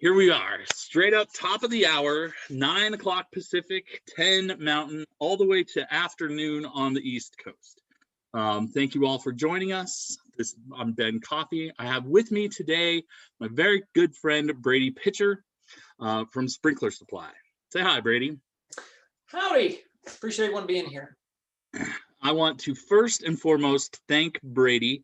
Here we are, straight up top of the hour, 9 o'clock Pacific, 10 Mountain, all the way to afternoon on the East Coast. Thank you all for joining us. I'm Ben Coffey. I have with me today my very good friend Brady Pitcher from Sprinkler Supply. Say hi, Brady. Howdy. Appreciate everyone being here. I want to first and foremost thank Brady.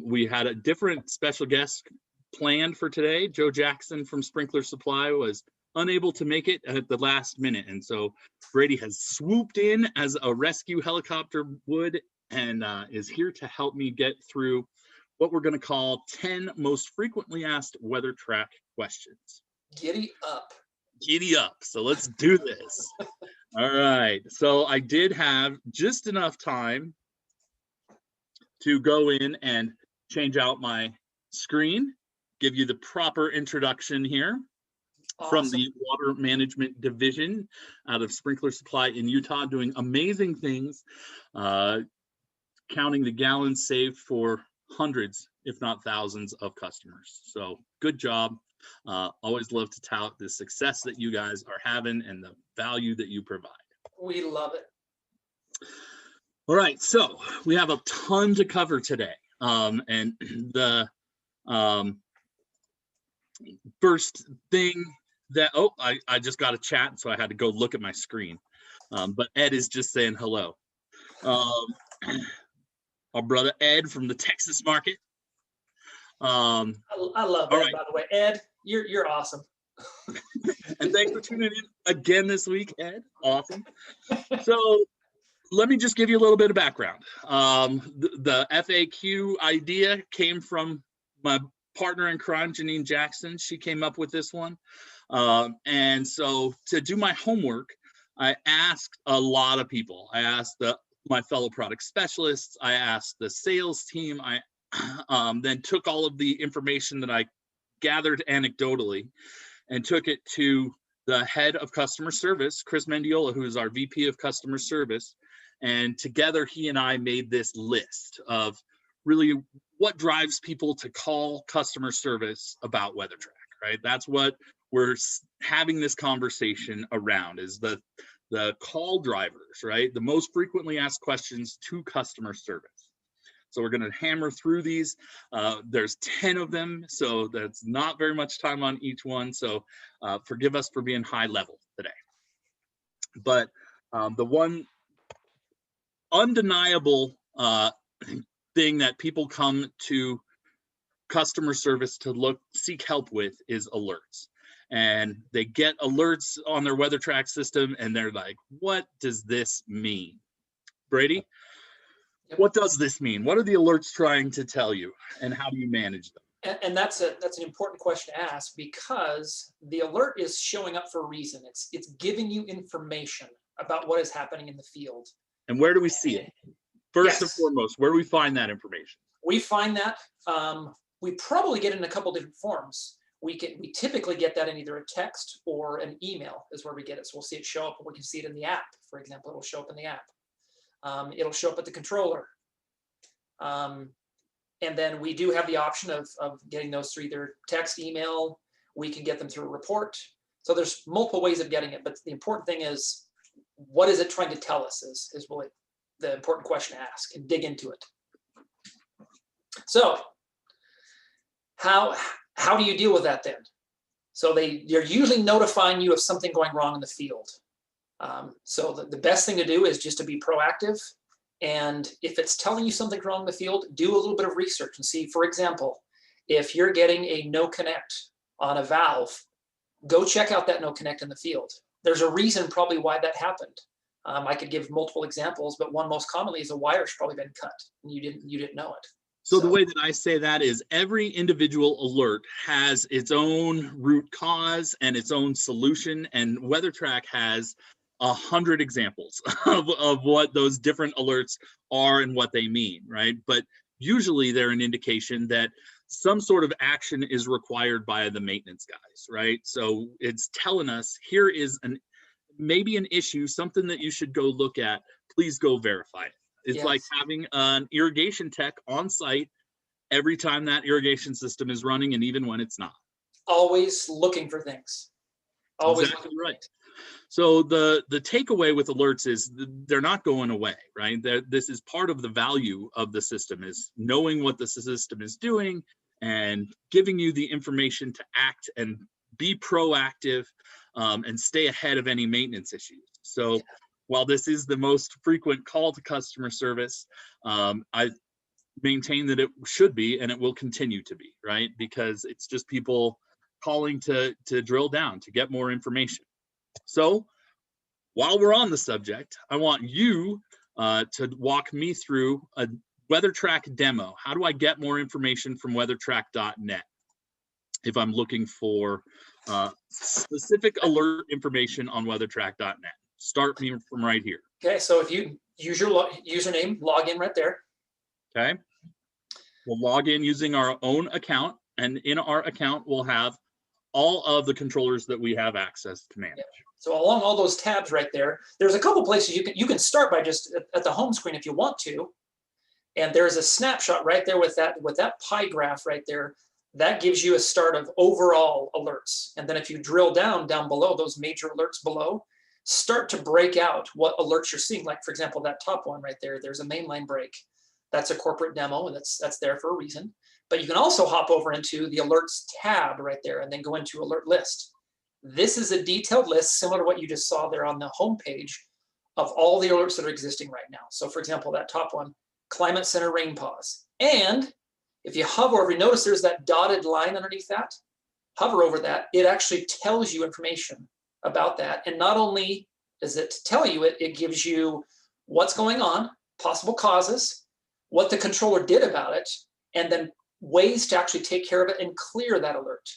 We had a different special guest planned for today. Joe Jackson from Sprinkler Supply was unable to make it at the last minute, and so Brady has swooped in as a rescue helicopter would and is here to help me get through what we're going to call 10 most frequently asked WeatherTRAK questions. Giddy up. Giddy up. So let's do this. All right. So I did have just enough time to go in and change out my screen, give you the proper introduction here. Awesome. From the Water Management Division out of Sprinkler Supply in Utah, doing amazing things, counting the gallons saved for hundreds, if not thousands of customers. So good job. Always love to tout the success that you guys are having and the value that you provide. We love it. All right, so we have a ton to cover today. And the first thing that, I just got a chat, so I had to go look at my screen. But Ed is just saying hello. Our brother Ed from the Texas market. I love Ed, by the way. Ed, you're awesome. And thanks for tuning in again this week, Ed. Awesome. So let me just give you a little bit of background. The FAQ idea came from my partner in crime, Janine Jackson. She came up with this one. And so to do my homework, I asked a lot of people. I asked my fellow product specialists. I asked the sales team. I then took all of the information that I gathered anecdotally and took it to the head of customer service, Chris Mendiola, who is our VP of customer service. And together he and I made this list of really what drives people to call customer service about WeatherTRAK, right? That's what we're having this conversation around, is the call drivers, right? The most frequently asked questions to customer service. So we're going to hammer through these. There's 10 of them, so that's not very much time on each one. So forgive us for being high level today. But the one undeniable thing that people come to customer service to seek help with is alerts. And they get alerts on their WeatherTRAK system, and they're like, what does this mean? Brady? Yep. What does this mean? What are the alerts trying to tell you, and how do you manage them? And that's an important question to ask, because the alert is showing up for a reason. It's giving you information about what is happening in the field. And where do we see it? First and foremost, where do we find that information? We find that we probably get it in a couple different forms. We typically get that in either a text or an email is where we get it. So we'll see it show up, and we can see it in the app. For example, it'll show up in the app. It'll show up at the controller. And then we do have the option of getting those through either text, email. We can get them through a report. So there's multiple ways of getting it. But the important thing is, what is it trying to tell us is really the important question to ask and dig into it. So how do you deal with that then? So they're usually notifying you of something going wrong in the field. So the best thing to do is just to be proactive. And if it's telling you something's wrong in the field, do a little bit of research and see, for example, if you're getting a no connect on a valve, go check out that no connect in the field. There's a reason probably why that happened. I could give multiple examples, but one most commonly is a wire's probably been cut and you didn't know it. So the way that I say that is every individual alert has its own root cause and its own solution, and WeatherTRAK has 100 examples of what those different alerts are and what they mean, right? But usually they're an indication that some sort of action is required by the maintenance guys, right? So it's telling us here is maybe an issue, something that you should go look at. Please go verify it. It's like having an irrigation tech on site every time that irrigation system is running, and even when it's not. always looking for things. Always exactly right. So the takeaway with alerts is they're not going away, right? This is part of the value of the system, is knowing what the system is doing and giving you the information to act and be proactive, and stay ahead of any maintenance issues. So while this is the most frequent call to customer service, I maintain that it should be, and it will continue to be, right? Because it's just people calling to drill down, to get more information. So while we're on the subject, I want you to walk me through a WeatherTRAK demo. How do I get more information from WeatherTRAK.net if I'm looking for specific alert information on WeatherTRAK.net? Start me from right here. Okay, so if you use your username, log in right there. Okay. We'll log in using our own account, and in our account, we'll have all of the controllers that we have access to manage. So along all those tabs right there, there's a couple places you can start by just at the home screen if you want to. And there's a snapshot right there with that pie graph right there. That gives you a start of overall alerts. And then if you drill down below, those major alerts below, start to break out what alerts you're seeing. Like for example, that top one right there, there's a mainline break. That's a corporate demo, and that's there for a reason. But you can also hop over into the alerts tab right there and then go into alert list. This is a detailed list similar to what you just saw there on the home page of all the alerts that are existing right now. So for example, that top one, climate center rain pause. And if you hover over, you notice there's that dotted line underneath that. Hover over that, it actually tells you information about that. And not only does it tell you it, it gives you what's going on, possible causes, what the controller did about it, and then ways to actually take care of it and clear that alert.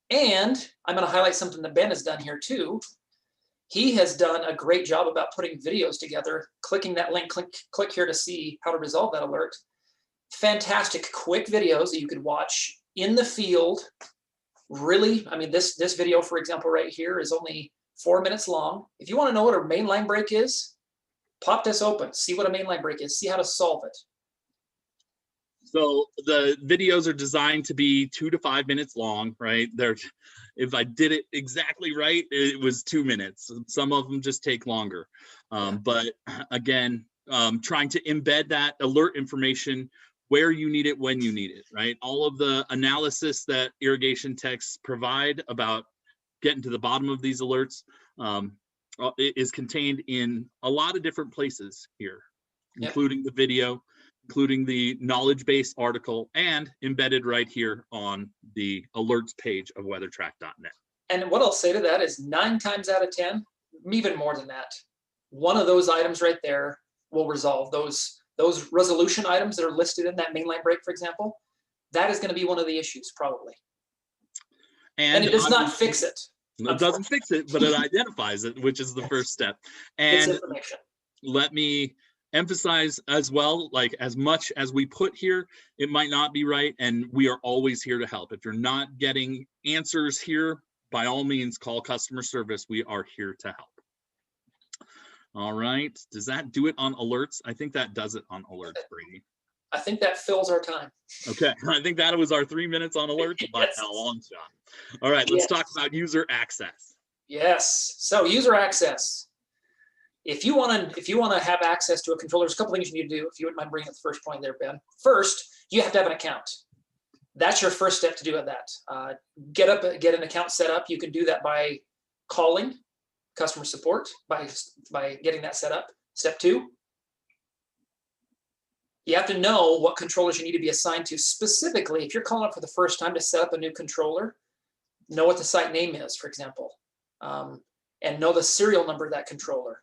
And I'm going to highlight something that Ben has done here too. He has done a great job about putting videos together, clicking that link, click here to see how to resolve that alert. Fantastic quick videos that you could watch in the field. Really, I mean, this video, for example, right here is only 4 minutes long. If you want to know what a mainline break is, pop this open, see what a mainline break is, see how to solve it. So the videos are designed to be 2 to 5 minutes long, right? If I did it exactly right, it was 2 minutes. Some of them just take longer. But again, trying to embed that alert information where you need it, when you need it, right? All of the analysis that irrigation techs provide about getting to the bottom of these alerts is contained in a lot of different places here, including the video, including the knowledge base article, and embedded right here on the alerts page of WeatherTRAK.net. And what I'll say to that is 9 times out of 10, even more than that, one of those items right there will resolve those resolution items that are listed in that mainline break, for example. That is going to be one of the issues probably. And it does not fix it. It doesn't fix it, but it identifies it, which is the first step. And it's information. Let me emphasize as well, like as much as we put here, it might not be right, and we are always here to help. If you're not getting answers here, by all means, call customer service. We are here to help. All right, does that do it on alerts? I think that does it on alerts, Brady. I think that fills our time. Okay, I think that was our 3 minutes on alerts by a long shot. All right, let's talk about user access. Yes, so user access. If you want to have access to a controller, there's a couple things you need to do. If you wouldn't mind bringing up the first point there, Ben. First, you have to have an account. That's your first step to do that. Get an account set up. You can do that by calling customer support, by getting that set up. Step 2, you have to know what controllers you need to be assigned to. Specifically, if you're calling up for the first time to set up a new controller, know what the site name is, for example, and know the serial number of that controller.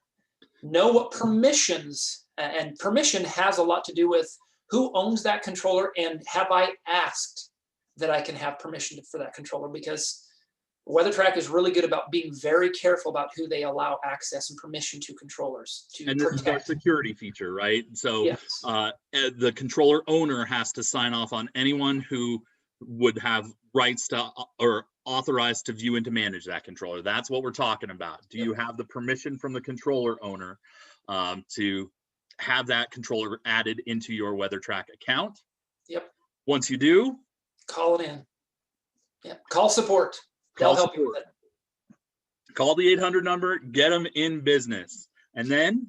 Know what permissions, and permission has a lot to do with who owns that controller, and have I asked that I can have permission for that controller, because WeatherTRAK is really good about being very careful about who they allow access and permission to controllers to and protect. This is our security feature, right? So yes. The controller owner has to sign off on anyone who would have rights to or authorized to view and to manage that controller. That's what we're talking about. Do you have the permission from the controller owner to have that controller added into your WeatherTRAK account? Yep. Once you do, call it in. Yeah. Call support. They'll help you with it. Call the 800 number, get them in business, and then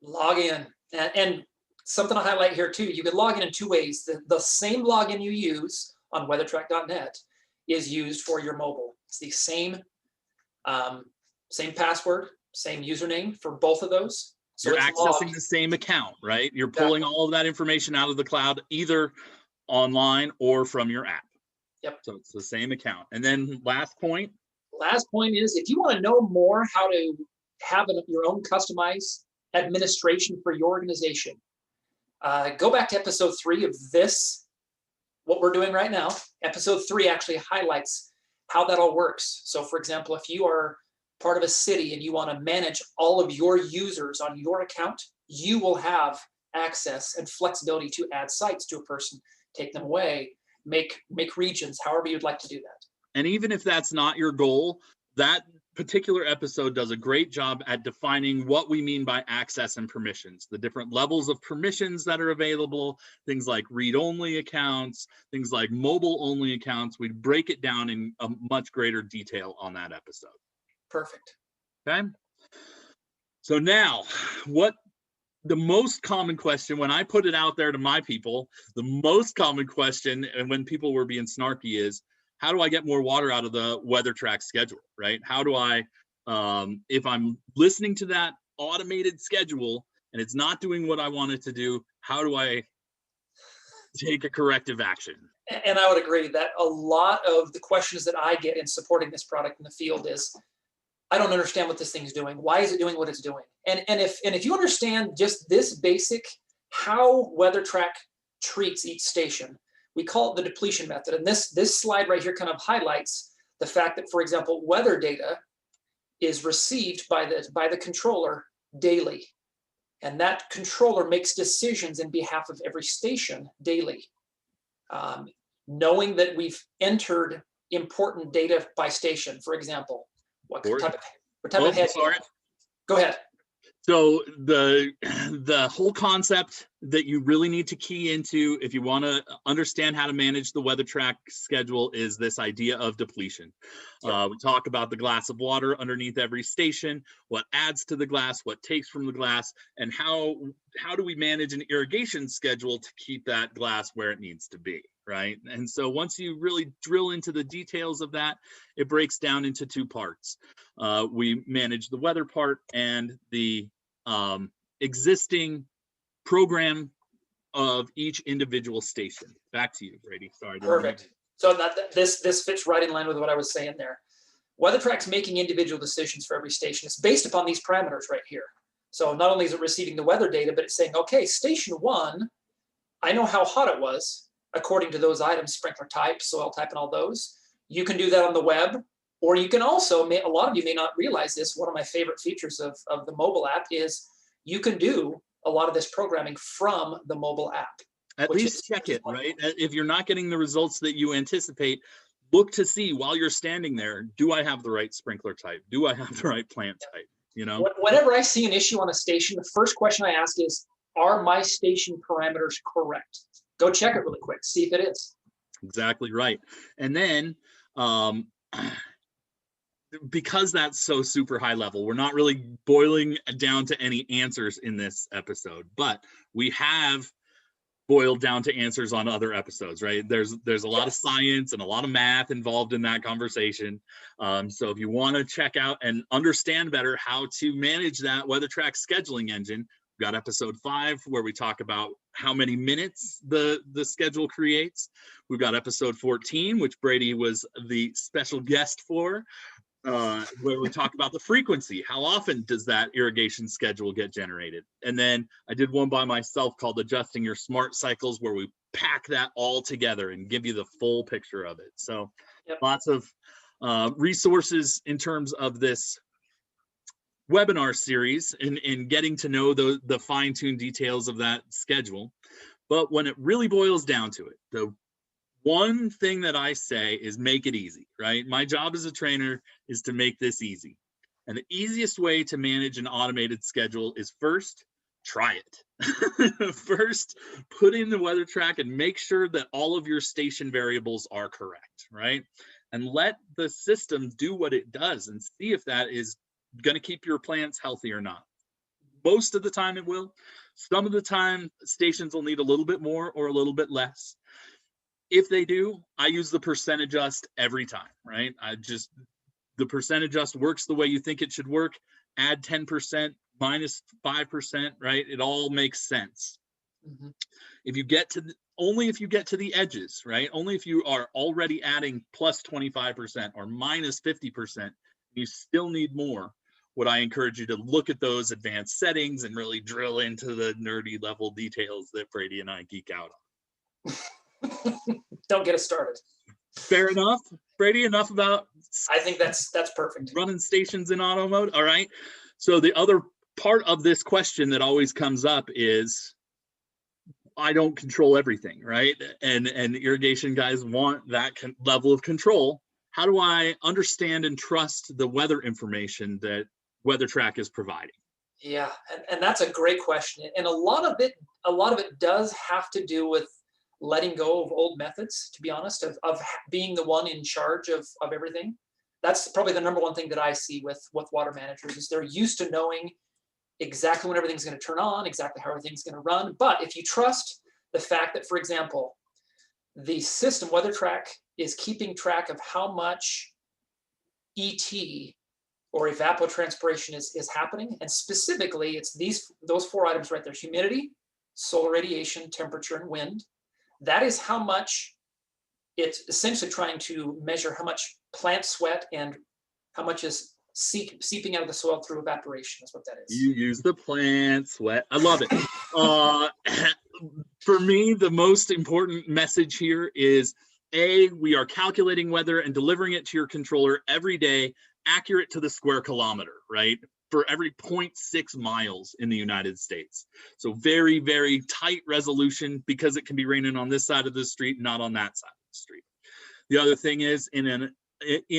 log in. And something to highlight here too, you can log in 2 ways. The same login you use on weathertrak.net is used for your mobile. It's the same password, same username for both of those. So you're accessing the same account, right? You're pulling all of that information out of the cloud, either online or from your app. Yep. So it's the same account. And then last point is, if you want to know more how to have your own customized administration for your organization, go back to episode 3 of this, what we're doing right now. Episode 3 actually highlights how that all works. So for example, if you are part of a city and you want to manage all of your users on your account, you will have access and flexibility to add sites to a person, take them away, make regions, however you'd like to do that. And even if that's not your goal, that particular episode does a great job at defining what we mean by access and permissions, the different levels of permissions that are available, things like read-only accounts, things like mobile-only accounts. We break it down in a much greater detail on that episode. Perfect. Okay. So now, what the most common question when I put it out there to my people, the most common question, and when people were being snarky, is, how do I get more water out of the WeatherTRAK schedule, right? How do I, if I'm listening to that automated schedule and it's not doing what I want it to do, how do I take a corrective action? And I would agree that a lot of the questions that I get in supporting this product in the field is, I don't understand what this thing's doing. Why is it doing what it's doing? And if you understand just this basic, how WeatherTRAK treats each station, we call it the depletion method. And this slide right here kind of highlights the fact that, for example, weather data is received by the controller daily. And that controller makes decisions in behalf of every station daily. Knowing that we've entered important data by station, for example, what type of head? Go ahead. So the whole concept that you really need to key into if you want to understand how to manage the WeatherTRAK schedule is this idea of depletion. Yep. We talk about the glass of water underneath every station, what adds to the glass, what takes from the glass, and how do we manage an irrigation schedule to keep that glass where it needs to be, right? And so once you really drill into the details of that, it breaks down into 2 parts. We manage the weather part and the existing program of each individual station. Back to you, Brady. Sorry. Perfect. So this fits right in line with what I was saying there. WeatherTRAK's making individual decisions for every station. It's based upon these parameters right here. So not only is it receiving the weather data, but it's saying, okay, station 1, I know how hot it was according to those items, sprinkler type, soil type, and all those. You can do that on the web. Or you can also, a lot of you may not realize this, one of my favorite features of the mobile app is you can do a lot of this programming from the mobile app. At least check it, right? If you're not getting the results that you anticipate, look to see while you're standing there, do I have the right sprinkler type? Do I have the right plant type? You know? Whenever I see an issue on a station, the first question I ask is, are my station parameters correct? Go check it really quick, see if it is. Exactly right. And then, because that's so super high level, we're not really boiling down to any answers in this episode, but we have boiled down to answers on other episodes, right? There's a lot of science and a lot of math involved in that conversation. So if you want to check out and understand better how to manage that WeatherTRAK scheduling engine, we've got episode 5 where we talk about how many minutes the schedule creates. We've got episode 14, which Brady was the special guest for, where we talk about the frequency. How often does that irrigation schedule get generated? And then I did one by myself called Adjusting Your Smart Cycles, where we pack that all together and give you the full picture of it. So lots of resources in terms of this webinar series in getting to know the fine-tuned details of that schedule. But when it really boils down to it, the one thing that I say is make it easy, right? My job as a trainer is to make this easy. And the easiest way to manage an automated schedule is first, try it. First, put in the WeatherTRAK and make sure that all of your station variables are correct, right? And let the system do what it does and see if that is going to keep your plants healthy or not. Most of the time it will. Some of the time stations will need a little bit more or a little bit less. If they do, I use the percent adjust every time, right? The percent adjust works the way you think it should work. Add 10%, minus 5%, right? It all makes sense. Mm-hmm. If you get to only if you get to the edges, right? Only if you are already adding plus 25% or minus 50%, you still need more. Would I encourage you to look at those advanced settings and really drill into the nerdy level details that Brady and I geek out on. Don't get us started. Fair enough. Brady, enough about I think that's perfect. Running stations in auto mode. All right. So the other part of this question that always comes up is, I don't control everything, right? And irrigation guys want that level of control. How do I understand and trust the weather information that WeatherTRAK is providing? Yeah, and that's a great question. And a lot of it does have to do with letting go of old methods, to be honest, of being the one in charge of everything. That's probably the number one thing that I see with water managers is they're used to knowing exactly when everything's going to turn on, exactly how everything's going to run. But if you trust the fact that, for example, the system WeatherTRAK is keeping track of how much ET or evapotranspiration is happening, and specifically it's those four items right there: humidity, solar radiation, temperature, and wind. That is how much it's essentially trying to measure how much plant sweat and how much is seeping out of the soil through evaporation. That's what that is. You use the plant sweat. I love it. For me, the most important message here is we are calculating weather and delivering it to your controller every day, accurate to the square kilometer, right? For every 0.6 miles in the United States. So very, very tight resolution because it can be raining on this side of the street, not on that side of the street. The other thing is in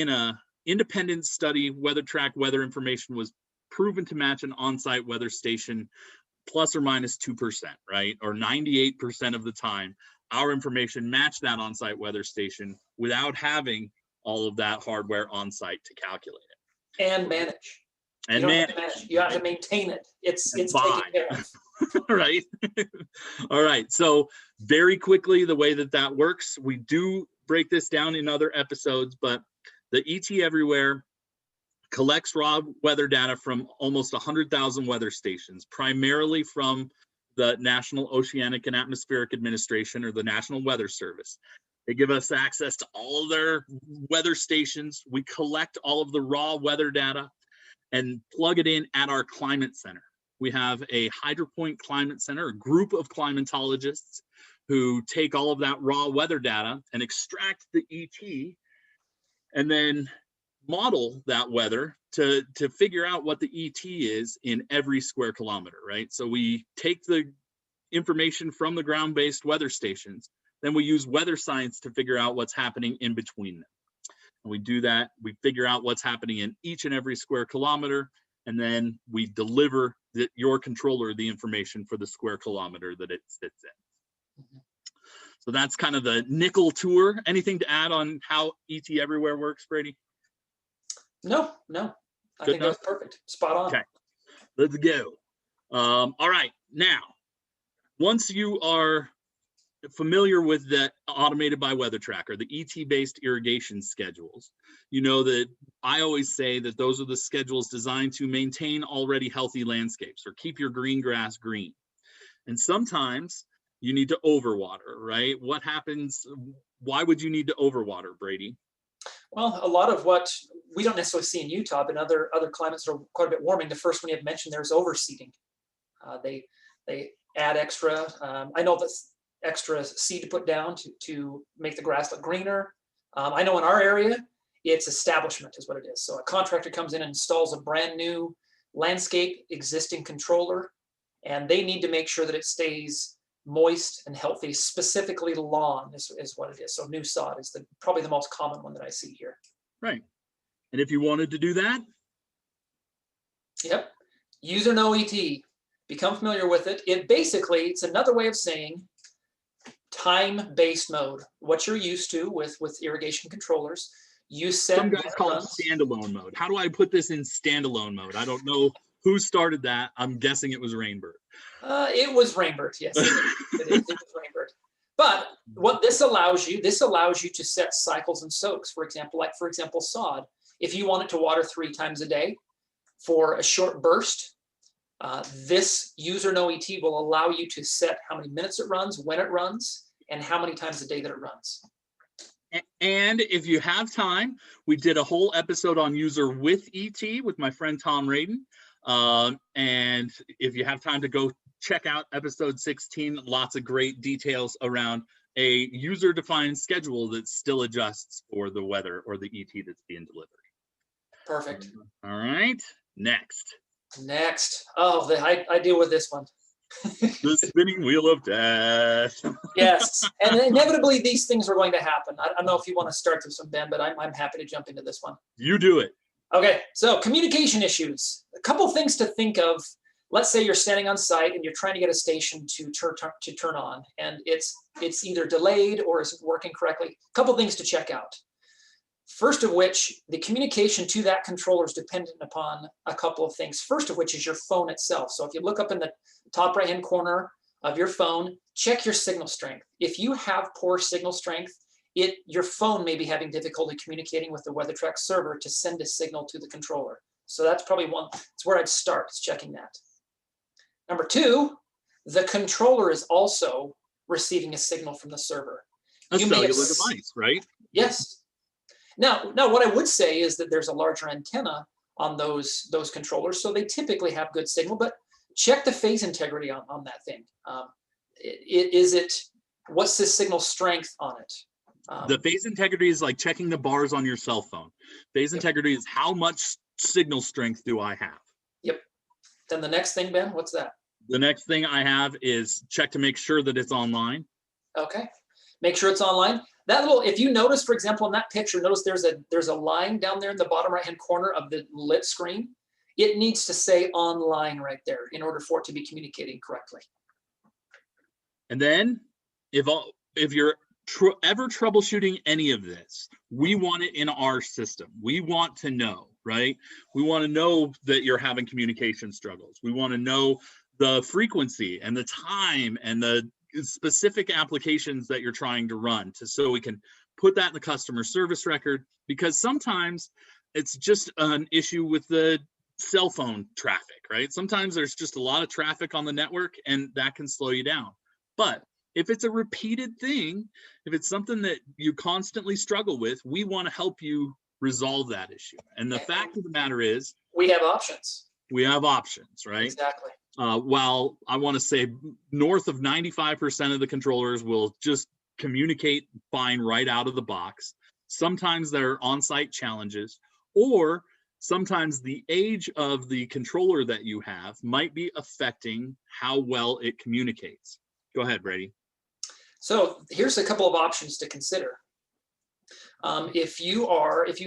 a independent study, WeatherTRAK weather information was proven to match an on-site weather station plus or minus 2%, right? Or 98% of the time, our information matched that on-site weather station without having all of that hardware on-site to calculate it. And manage. And manage. You have to maintain it. It's taken care of. Right. All right. So very quickly, the way that works, we do break this down in other episodes, but the ET Everywhere collects raw weather data from almost 100,000 weather stations, primarily from the National Oceanic and Atmospheric Administration, or the National Weather Service. They give us access to all of their weather stations. We collect all of the raw weather data and plug it in at our climate center. We have a HydroPoint Climate Center, a group of climatologists who take all of that raw weather data and extract the ET and then model that weather to figure out what the ET is in every square kilometer, right? So we take the information from the ground-based weather stations, then we use weather science to figure out what's happening in between them. And we do that, we figure out what's happening in each and every square kilometer, and then we deliver your controller the information for the square kilometer that it sits in. Mm-hmm. So that's kind of the nickel tour. Anything to add on how ET Everywhere works, Brady? No. I think that's perfect. Spot on. Okay, let's go. All right, now, once you are familiar with the automated by WeatherTRAK or the ET-based irrigation schedules, you know that I always say that those are the schedules designed to maintain already healthy landscapes or keep your green grass green. And sometimes you need to overwater, right? What happens? Why would you need to overwater, Brady? Well, a lot of what we don't necessarily see in Utah, but in other climates that are quite a bit warming, the first one you had mentioned there is overseeding. They add extra. I know that's extra seed to put down to make the grass look greener. I know in our area, it's establishment is what it is. So a contractor comes in and installs a brand new landscape existing controller, and they need to make sure that it stays moist and healthy. Specifically lawn is what it is. So new sod is probably the most common one that I see here. Right. And if you wanted to do that? Yep. Use or no ET. become familiar with it. It's another way of saying time-based mode, what you're used to with irrigation controllers. You set Some guys call it standalone mode. How do I put this in standalone mode? I don't know who started that. I'm guessing it was Rainbird. It was Rainbird, yes. It was Rainbird. But what this allows you to set cycles and soaks, for example, sod. If you want it to water 3 times a day for a short burst, this user no ET will allow you to set how many minutes it runs, when it runs, and how many times a day that it runs. And if you have time, we did a whole episode on user with ET with my friend Tom Radin. And if you have time to go check out episode 16, lots of great details around a user-defined schedule that still adjusts for the weather or the ET that's being delivered. Perfect. All right, next. Oh, I deal with this one. The spinning wheel of death. Yes, and inevitably these things are going to happen. I don't know if you want to start this one, Ben, but I'm happy to jump into this one. You do it. Okay, so communication issues. A couple things to think of. Let's say you're standing on site and you're trying to get a station to turn on, and it's either delayed or isn't working correctly. A couple things to check out. First of which, the communication to that controller is dependent upon a couple of things. First of which is your phone itself. So if you look up in the top right-hand corner of your phone, check your signal strength. If you have poor signal strength, your phone may be having difficulty communicating with the WeatherTRAK server to send a signal to the controller. So that's probably one. It's where I'd start, is checking that. Number 2, the controller is also receiving a signal from the server. A cellular device, right? Yes. Now, what I would say is that there's a larger antenna on those controllers, so they typically have good signal, but check the phase integrity on that thing. What's the signal strength on it? The phase integrity is like checking the bars on your cell phone. Phase integrity is how much signal strength do I have? Yep. Then the next thing, Ben, what's that? The next thing I have is check to make sure that it's online. Okay. Make sure it's online. If you notice, for example, in that picture, notice there's a line down there in the bottom right-hand corner of the lit screen. It needs to say online right there in order for it to be communicating correctly. And then if you're ever troubleshooting any of this, we want it in our system. We want to know, right? We want to know that you're having communication struggles. We want to know the frequency and the time and the specific applications that you're trying to run, so we can put that in the customer service record, because sometimes it's just an issue with the cell phone traffic, right? Sometimes there's just a lot of traffic on the network and that can slow you down. But if it's a repeated thing, if it's something that you constantly struggle with, we want to help you resolve that issue. And the fact of the matter is, we have options. We have options, right? Exactly. While I want to say north of 95% of the controllers will just communicate fine right out of the box. Sometimes there are on-site challenges, or sometimes the age of the controller that you have might be affecting how well it communicates. Go ahead, Brady. So here's a couple of options to consider. If you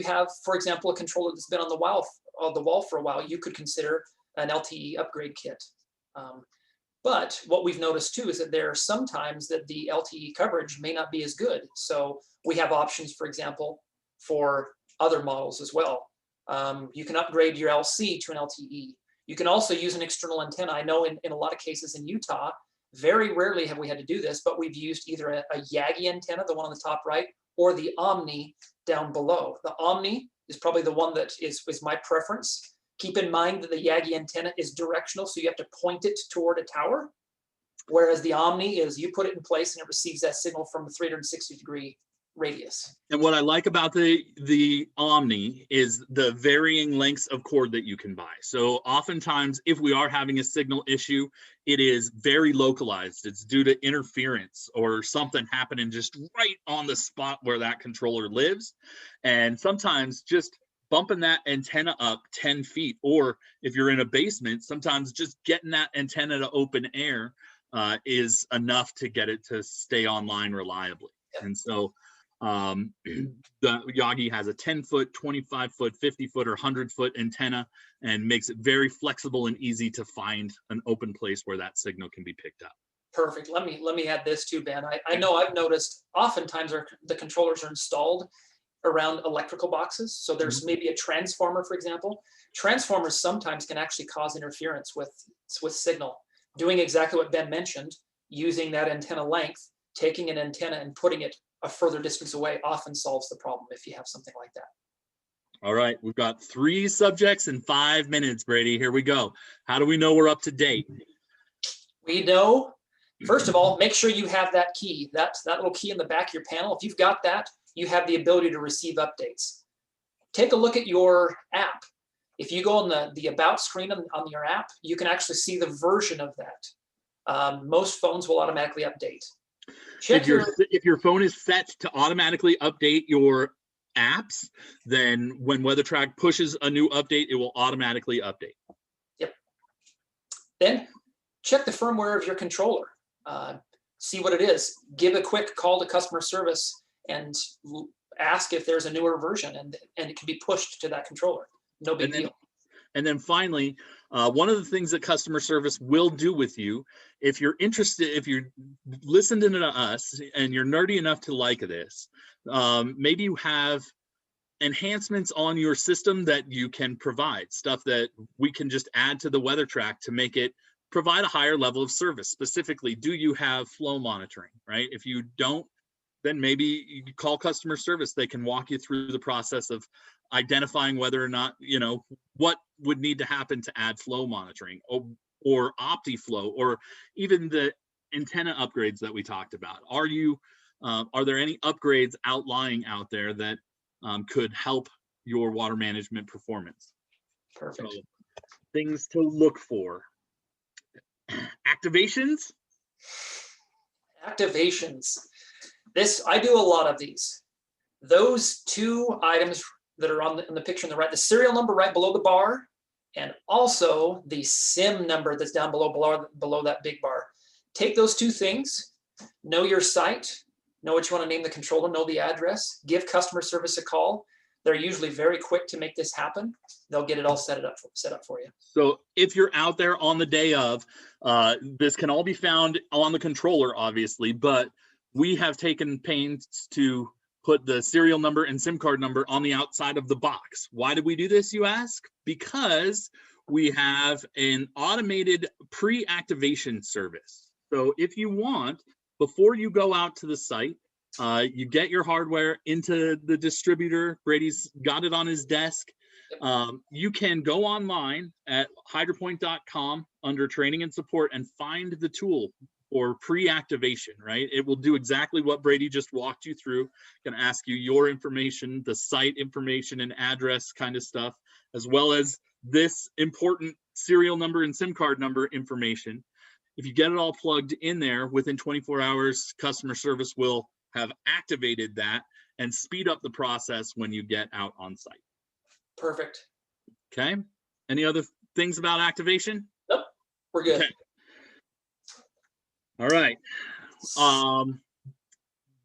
have, for example, a controller that's been on the wall for a while, you could consider an LTE upgrade kit. But what we've noticed too is that there are sometimes that the LTE coverage may not be as good. So we have options, for example, for other models as well. You can upgrade your LC to an LTE. You can also use an external antenna. I know in a lot of cases in Utah, very rarely have we had to do this, but we've used either a Yagi antenna, the one on the top right, or the Omni down below. The Omni is probably the one that is my preference. Keep in mind that the Yagi antenna is directional, so you have to point it toward a tower, whereas the Omni is you put it in place and it receives that signal from a 360-degree radius. And what I like about the Omni is the varying lengths of cord that you can buy. So oftentimes, if we are having a signal issue, it is very localized. It's due to interference or something happening just right on the spot where that controller lives. And sometimes just bumping that antenna up 10 feet, or if you're in a basement, sometimes just getting that antenna to open air is enough to get it to stay online reliably. Yep. And so The Yagi has a 10-foot, 25-foot, 50-foot, or 100-foot antenna, and makes it very flexible and easy to find an open place where that signal can be picked up. Perfect. Let me add this too, Ben. I know I've noticed oftentimes the controllers are installed around electrical boxes. So there's maybe a transformer, for example. Transformers sometimes can actually cause interference with signal. Doing exactly what Ben mentioned, using that antenna length, taking an antenna and putting it a further distance away often solves the problem if you have something like that. All right, we've got 3 subjects in 5 minutes, Brady. Here we go. How do we know we're up to date? We know, first of all, make sure you have that key, that little key in the back of your panel. If you've got that, you have the ability to receive updates. Take a look at your app. If you go on the About screen on your app, you can actually see the version of that. Most phones will automatically update. If your phone is set to automatically update your apps, then when WeatherTRAK pushes a new update, it will automatically update. Yep. Then check the firmware of your controller. See what it is. Give a quick call to customer service and ask if there's a newer version, and it can be pushed to that controller. No big deal. And then finally, one of the things that customer service will do with you, if you're interested, if you're listening to us and you're nerdy enough to like this, maybe you have enhancements on your system that you can provide, stuff that we can just add to the WeatherTRAK to make it provide a higher level of service. Specifically, do you have flow monitoring, right? If you don't, then maybe you call customer service. They can walk you through the process of identifying whether or not, what would need to happen to add flow monitoring or OptiFlow, or even the antenna upgrades that we talked about. Are there any upgrades outlying out there that could help your water management performance? Perfect. So, things to look for. Activations. I do a lot of these. Those 2 items that are in the picture on the right, the serial number right below the bar, and also the SIM number that's down below that big bar. Take those 2 things, know your site, know what you want to name the controller, know the address, give customer service a call. They're usually very quick to make this happen. They'll get it all set up for you. So if you're out there on the day of, this can all be found on the controller, obviously, but we have taken pains to put the serial number and SIM card number on the outside of the box. Why did we do this, you ask? Because we have an automated pre-activation service. So if you want, before you go out to the site, you get your hardware into the distributor. Brady's got it on his desk. You can go online at hydropoint.com under training and support and find the tool for pre-activation, right? It will do exactly what Brady just walked you through. Going to ask you your information, the site information and address kind of stuff, as well as this important serial number and SIM card number information. If you get it all plugged in there, within 24 hours, customer service will have activated that and speed up the process when you get out on site. Perfect. Okay. Any other things about activation? Nope. We're good. Okay. All right.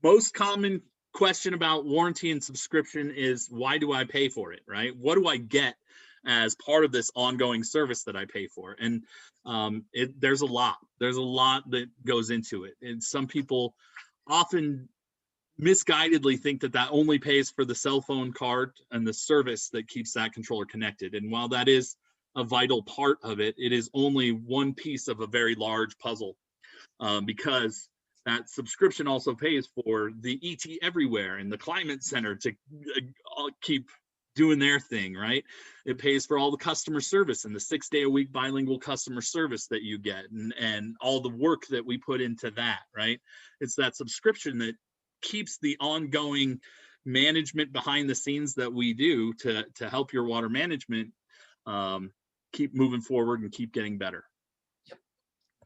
Most common question about warranty and subscription is, why do I pay for it, right? What do I get as part of this ongoing service that I pay for? And there's a lot that goes into it. And some people often misguidedly think that only pays for the cell phone card and the service that keeps that controller connected. And while that is a vital part of it, it is only one piece of a very large puzzle, because that subscription also pays for the ET Everywhere and the Climate Center to keep doing their thing, right? It pays for all the customer service and the 6-day-a-week bilingual customer service that you get, and all the work that we put into that, right? It's that subscription that keeps the ongoing management behind the scenes that we do to help your water management keep moving forward and keep getting better. Yep.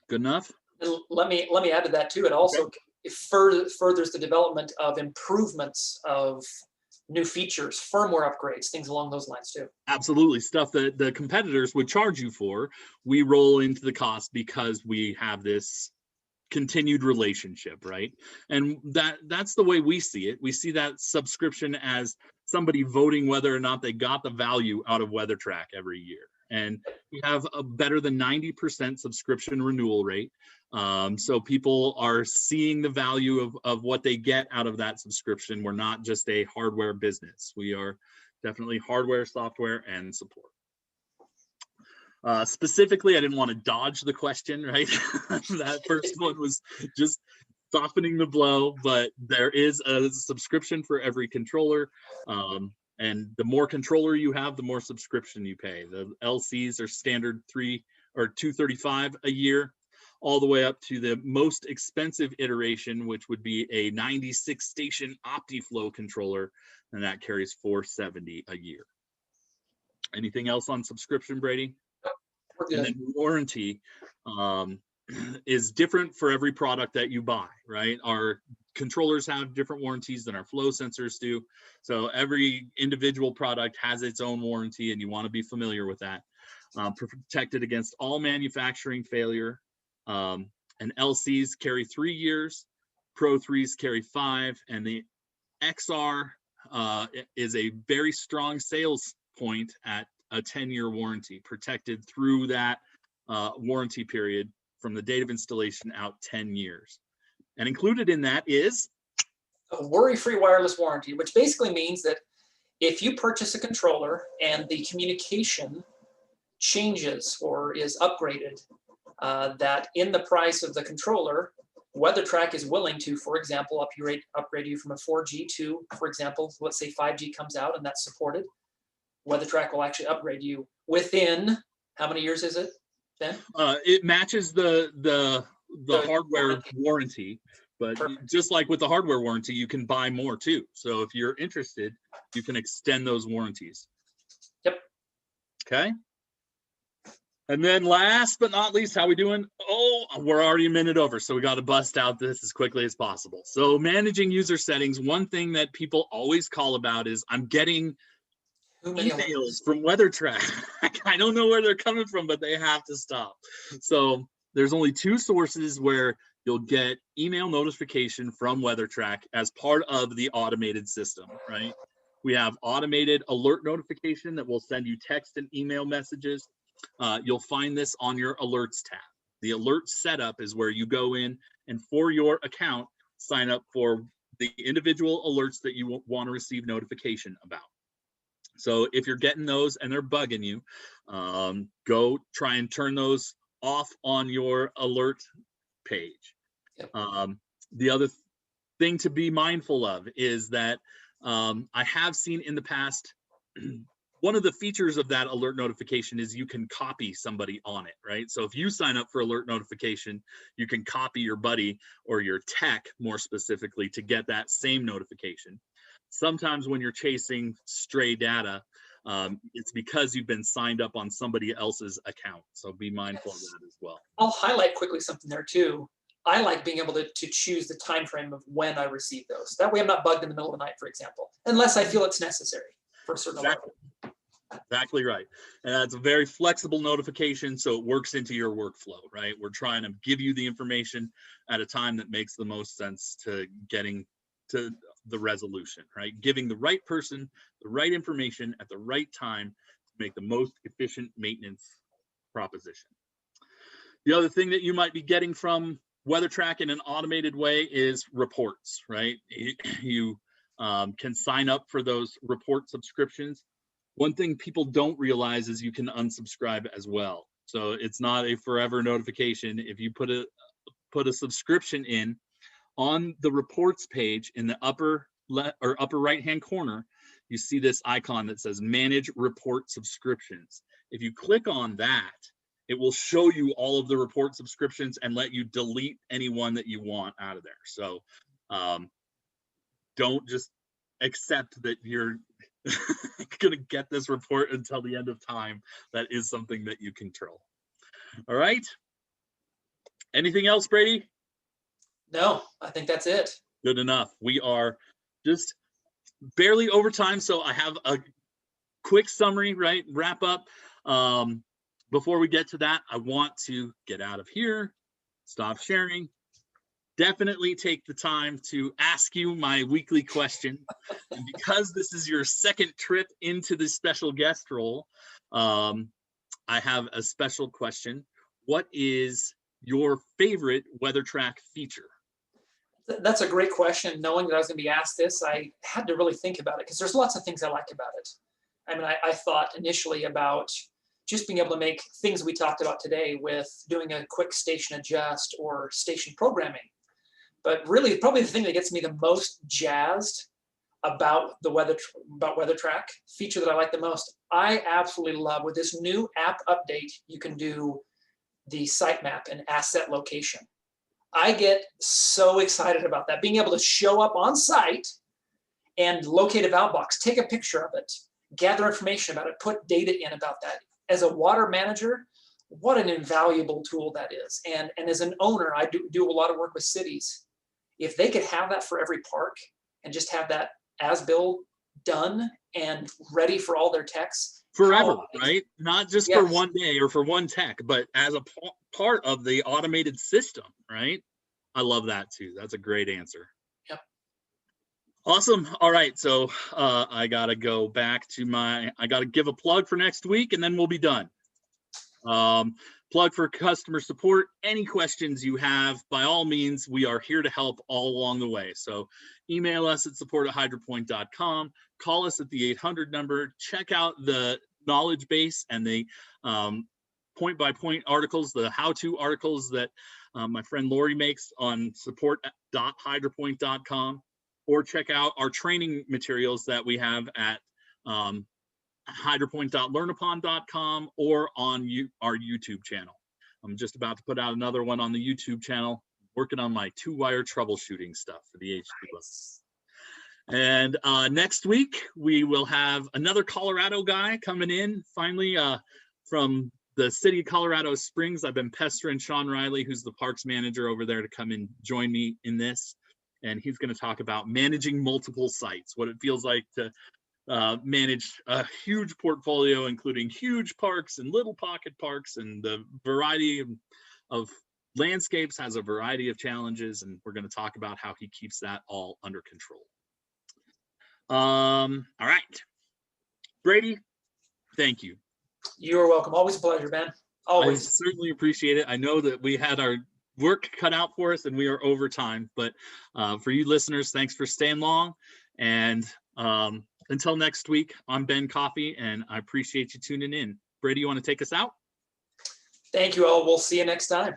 Good enough? And let me add to that too. It also furthers the development of improvements of new features, firmware upgrades, things along those lines too. Absolutely. Stuff that the competitors would charge you for, we roll into the cost because we have this continued relationship, right? And that's the way we see it. We see that subscription as somebody voting whether or not they got the value out of WeatherTRAK every year. And we have a better than 90% subscription renewal rate. So people are seeing the value of what they get out of that subscription. We're not just a hardware business. We are definitely hardware, software, and support. Specifically, I didn't want to dodge the question, right? That first one was just softening the blow, but there is a subscription for every controller. And the more controller you have, the more subscription you pay. The LCs are standard $235 a year, all the way up to the most expensive iteration, which would be a 96 station OptiFlow controller, and that carries $470 a year. Anything else on subscription, Brady? And then warranty is different for every product that you buy, right? Our controllers have different warranties than our flow sensors do. So every individual product has its own warranty, and you want to be familiar with that. Protected against all manufacturing failure. And LCs carry 3 years, Pro 3s carry 5, and the XR is a very strong sales point at a 10-year warranty, protected through that warranty period from the date of installation out 10 years. And included in that is a worry-free wireless warranty, which basically means that if you purchase a controller and the communication changes or is upgraded, that in the price of the controller, WeatherTRAK is willing to, for example, upgrade you from a 4G to, for example, let's say 5G comes out and that's supported. WeatherTRAK will actually upgrade you within, how many years is it, Ben? It matches the hardware warranty, but perfect. Just like with the hardware warranty, you can buy more too. So if you're interested, you can extend those warranties. Yep. Okay. And then last but not least, how we doing? Oh, we're already a minute over, so we got to bust out this as quickly as possible. So managing user settings, one thing that people always call about is I'm getting emails from WeatherTRAK. I don't know where they're coming from, but they have to stop. So there's only 2 sources where you'll get email notification from WeatherTRAK as part of the automated system, right? We have automated alert notification that will send you text and email messages. You'll find this on your alerts tab. The alert setup is where you go in and for your account, sign up for the individual alerts that you want to receive notification about. So if you're getting those and they're bugging you, go try and turn those off on your alert page. Yep. The other thing to be mindful of is that I have seen in the past, one of the features of that alert notification is you can copy somebody on it, right? So if you sign up for alert notification, you can copy your buddy or your tech more specifically to get that same notification. Sometimes when you're chasing stray data, it's because you've been signed up on somebody else's account. So be mindful of that as well. I'll highlight quickly something there too. I like being able to choose the time frame of when I receive those. That way I'm not bugged in the middle of the night, for example, unless I feel it's necessary for a certain level. Exactly right. And that's a very flexible notification, so it works into your workflow, right? We're trying to give you the information at a time that makes the most sense to getting to the resolution, right? Giving the right person the right information at the right time to make the most efficient maintenance proposition. The other thing that you might be getting from WeatherTRAK in an automated way is reports, right? You can sign up for those report subscriptions. One thing people don't realize is you can unsubscribe as well. So it's not a forever notification. If you put a subscription in on the reports page in the upper right hand corner, you see this icon that says manage report subscriptions. If you click on that, it will show you all of the report subscriptions and let you delete any one that you want out of there. So don't just accept that you're going to get this report until the end of time. That is something that you control. All right. Anything else, Brady? No, I think that's it. Good enough. We are just barely over time, so I have a quick summary, right? Wrap up. Before we get to that, I want to get out of here, stop sharing, definitely take the time to ask you my weekly question. And because this is your second trip into the special guest role, I have a special question. What is your favorite WeatherTRAK feature? That's a great question. Knowing that I was going to be asked this, I had to really think about it because there's lots of things I like about it. I mean, I thought initially about just being able to make things we talked about today with doing a quick station adjust or station programming. But really, probably the thing that gets me the most jazzed about the WeatherTRAK feature that I like the most, I absolutely love with this new app update, you can do the sitemap and asset location. I get so excited about that, being able to show up on site and locate a valve box, take a picture of it, gather information about it, put data in about that. As a water manager, what an invaluable tool that is. And as an owner, I do a lot of work with cities. If they could have that for every park and just have that as-built done and ready for all their techs. Forever, right? Not just for one day or for one tech, but as a part of the automated system, right? I love that too. That's a great answer. Yep. Awesome. All right. So I got to go back to I got to give a plug for next week and then we'll be done. Plug for customer support. Any questions you have, by all means, we are here to help all along the way. So email us at support@hydrapoint.com, call us at the 800 number, check out the knowledge base and the point-by-point articles, the how-to articles that my friend Lori makes on support.hydrapoint.com, or check out our training materials that we have at hydrapoint.learnupon.com or on our YouTube channel. I'm just about to put out another one on the YouTube channel, working on my 2-wire troubleshooting stuff for the H2. And next week, we will have another Colorado guy coming in, finally, from the city of Colorado Springs. I've been pestering Sean Riley, who's the parks manager over there, to come and join me in this. And he's going to talk about managing multiple sites, what it feels like to manage a huge portfolio, including huge parks and little pocket parks, and the variety of landscapes has a variety of challenges, and we're going to talk about how he keeps that all under control. All right, Brady, thank you. You're welcome. Always a pleasure, Ben. Always. I certainly appreciate it. I know that we had our work cut out for us and we are over time, but for you listeners, thanks for staying long. And until next week, I'm Ben Coffey, and I appreciate you tuning in. Brady, you want to take us out? Thank you all. We'll see you next time.